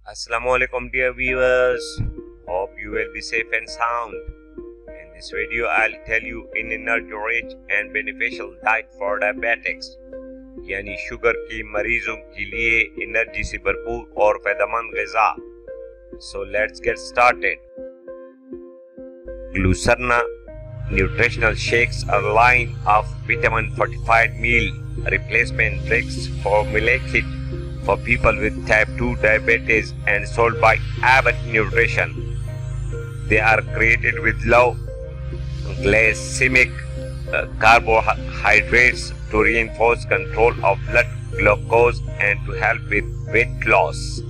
Assalamu alaikum dear viewers, hope you will be safe and sound. In this video I'll tell you an energy rich and beneficial diet for diabetics यानी sugar की मरीजों के लिए energy से भरपूर और फायदेमंद ग़िज़ा. So let's get started. Glucerna nutritional shakes are a line of vitamin fortified meal replacement drinks formulated for people with type 2 diabetes and sold by Abbott Nutrition. They are created with low glycemic carbohydrates to reinforce control of blood glucose and to help with weight loss.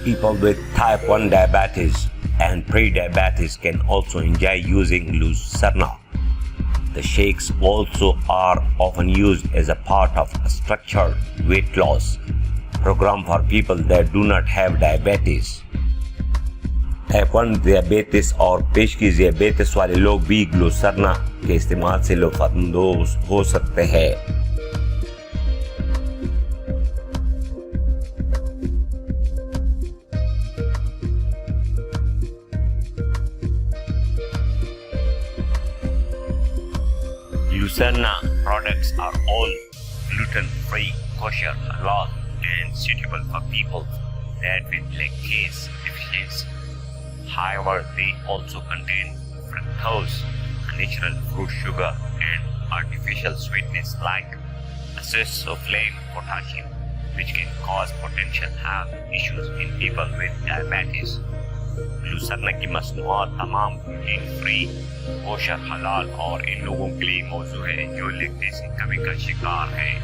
People with type 1 diabetes and pre-diabetes can also enjoy using Glucerna. The shakes also are often used as a part of a structured weight loss program for people that do not have diabetes. Type 1 diabetes और पेशगी diabetes वाले लोग भी Glucerna के इस्तेमाल से लुत्फ़अंदोज़ हो सकते हैं. Glucerna products are all gluten-free, kosher, halal, and suitable for people that with lactase deficiency. However, they also contain fructose, a natural fruit sugar, and artificial sweetness like acesulfame potassium, which can cause potential health issues in people with diabetes. Glucerna की मसनूआत तमाम gluten free, kosher, हलाल और इन लोगों के लिए मौजू है जो लैक्टेज की कमी का शिकार हैं.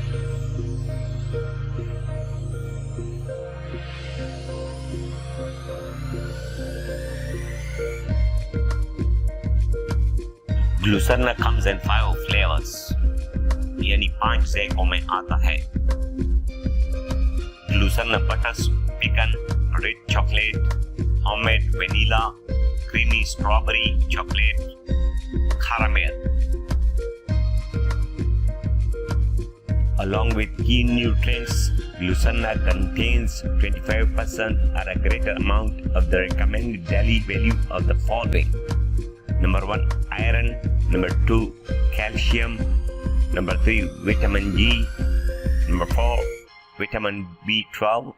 Glucerna comes in 5 flavors, यानी 5 ज़ायकों में आता है. Glucerna buttress, pecan, red chocolate, homemade vanilla, creamy strawberry, chocolate, caramel. Along with key nutrients, Glucerna contains 25% or a greater amount of the recommended daily value of the following. Number 1, iron. Number 2, calcium. Number 3, vitamin G. Number 4, vitamin B12.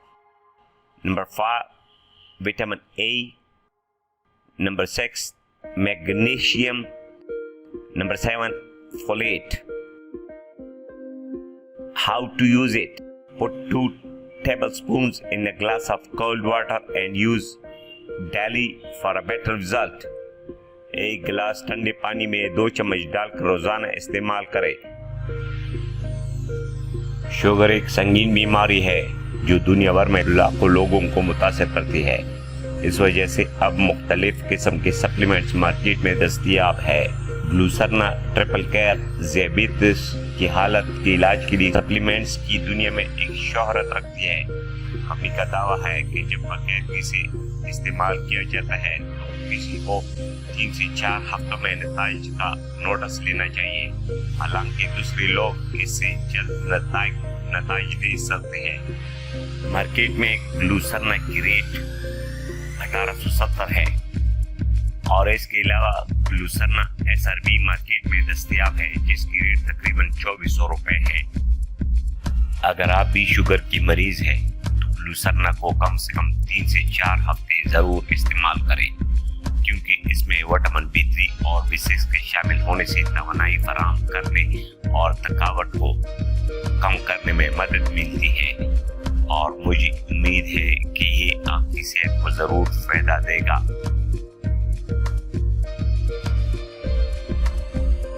Number 5, vitamin A. Number 6, magnesium. Number 7, folate. How to use it? Put 2 tablespoons in a glass of cold water and use daily for a better result. एक गिलास ठंडे पानी में 2 चम्मच डालकर रोजाना इस्तेमाल करें. शुगर एक संगीन बीमारी है जो दुनिया भर में लाखों लोगों को मुतासिर करती है. इस वजह से अब मुख्तलिफ किस्म के सप्लीमेंट्स मार्केट में दस्तयाब है. ग्लूसरना ट्रिपल केयर ज़ियाबेटिस की हालत के इलाज के लिए सप्लीमेंट्स की दुनिया में एक शोहरत रखती है. कंपनी का दावा है कि जब बाकायदगी से इस्तेमाल किया जाता है तो किसी को 3 से 4 हफ्तों में नताइज का नोटिस लेना चाहिए. हालांकि दूसरे लोग इससे जल्द नताइज दे सकते हैं. मार्केट में ग्लूसरना की रेट 1870 है और इसके अलावा ग्लूसरना SRB मार्केट में दस्तयाब है जिसकी रेट तकरीबन 2400 रुपए है. अगर आप भी शुगर की मरीज हैं तो ग्लूसरना को कम से कम 3 से 4 हफ्ते जरूर इस्तेमाल करें क्योंकि इसमें विटामिन B3 और B6 के शामिल होने से तवानाई फराहम करने और थकावट को कम करने में मदद मिलती है और मुझे उम्मीद है कि ये आपकी सेहत को जरूर फायदा देगा.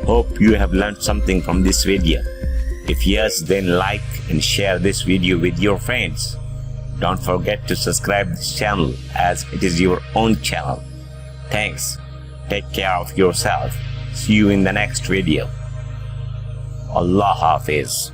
Hope you have learned something from this video. If yes, then like and share this video with your friends. Don't forget to subscribe this channel as it is your own channel. Thanks. Take care of yourself. See you in the next video. Allah Hafiz.